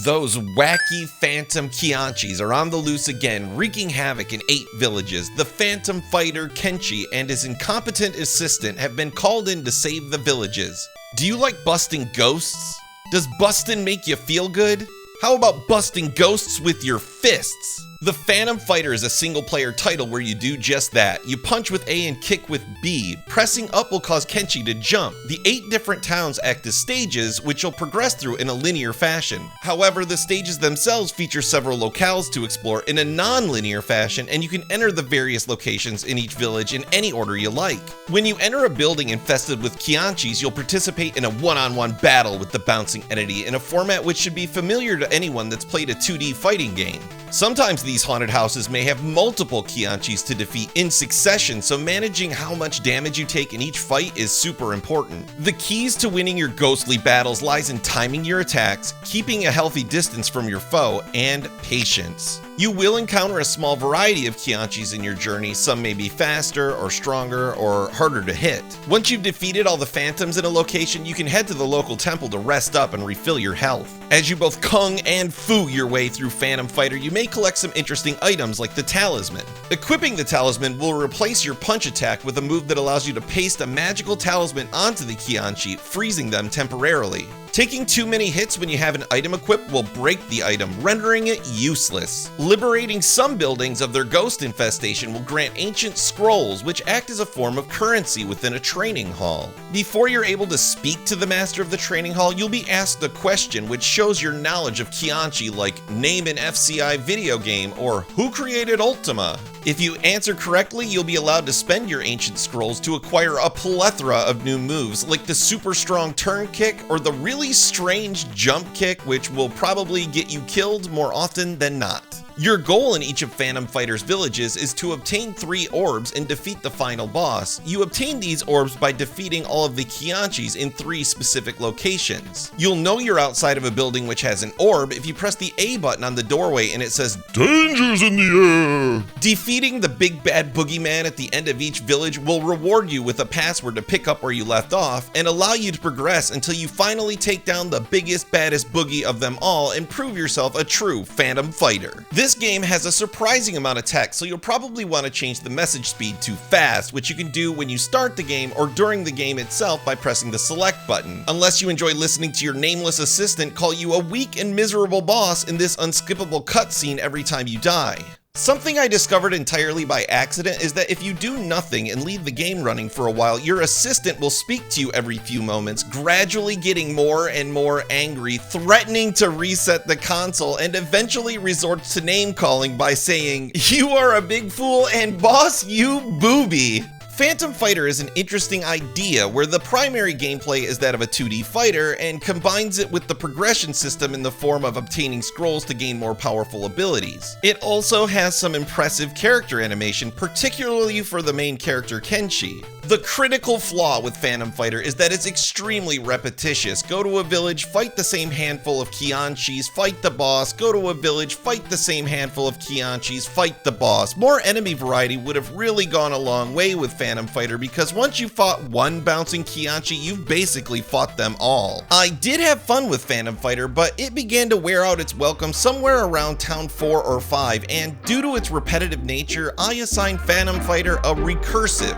Those wacky phantom Kianchis are on the loose again, wreaking havoc in 8 villages. The phantom fighter Kenshi and his incompetent assistant have been called in to save the villages. Do you like busting ghosts? Does bustin' make you feel good? How about busting ghosts with your fists? The Phantom Fighter is a single-player title where you do just that. You punch with A and kick with B. Pressing up will cause Kenshi to jump. The 8 different towns act as stages, which you'll progress through in a linear fashion. However, the stages themselves feature several locales to explore in a non-linear fashion, and you can enter the various locations in each village in any order you like. When you enter a building infested with Kianchis, you'll participate in a one-on-one battle with the bouncing entity in a format which should be familiar to anyone that's played a 2D fighting game. Sometimes these haunted houses may have multiple Kianchis to defeat in succession, so managing how much damage you take in each fight is super important. The keys to winning your ghostly battles lies in timing your attacks, keeping a healthy distance from your foe, and patience. You will encounter a small variety of Kianchis in your journey. Some may be faster or stronger or harder to hit. Once you've defeated all the phantoms in a location, you can head to the local temple to rest up and refill your health. As you both kung and fu your way through Phantom Fighter, you may collect some interesting items like the talisman. Equipping the talisman will replace your punch attack with a move that allows you to paste a magical talisman onto the Kianchi, freezing them temporarily. Taking too many hits when you have an item equipped will break the item, rendering it useless. Liberating some buildings of their ghost infestation will grant ancient scrolls, which act as a form of currency within a training hall. Before you're able to speak to the master of the training hall, you'll be asked a question which shows your knowledge of Kianchi, like name an FCI video game or who created Ultima. If you answer correctly, you'll be allowed to spend your ancient scrolls to acquire a plethora of new moves, like the super strong turn kick or the really strange jump kick, which will probably get you killed more often than not. Your goal in each of Phantom Fighter's villages is to obtain 3 orbs and defeat the final boss. You obtain these orbs by defeating all of the Kianchis in 3 specific locations. You'll know you're outside of a building which has an orb if you press the A button on the doorway and it says, "Danger's in the air!" Defeating the big bad boogeyman at the end of each village will reward you with a password to pick up where you left off and allow you to progress until you finally take down the biggest, baddest boogie of them all and prove yourself a true Phantom Fighter. This game has a surprising amount of text, so you'll probably want to change the message speed to fast, which you can do when you start the game or during the game itself by pressing the select button. Unless you enjoy listening to your nameless assistant call you a weak and miserable boss in this unskippable cutscene every time you die. Something I discovered entirely by accident is that if you do nothing and leave the game running for a while, your assistant will speak to you every few moments, gradually getting more and more angry, threatening to reset the console, and eventually resorts to name calling by saying, "You are a big fool and boss, you booby." Phantom Fighter is an interesting idea where the primary gameplay is that of a 2D fighter and combines it with the progression system in the form of obtaining scrolls to gain more powerful abilities. It also has some impressive character animation, particularly for the main character Kenshi. The critical flaw with Phantom Fighter is that it's extremely repetitious. Go to a village, fight the same handful of Kianchis, fight the boss, go to a village, fight the same handful of Kianchis, fight the boss. More enemy variety would have really gone a long way with Phantom Fighter because once you fought one bouncing Kianchi, you've basically fought them all. I did have fun with Phantom Fighter, but it began to wear out its welcome somewhere around Town 4 or 5, and due to its repetitive nature, I assign Phantom Fighter a recursive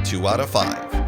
2 out of 5.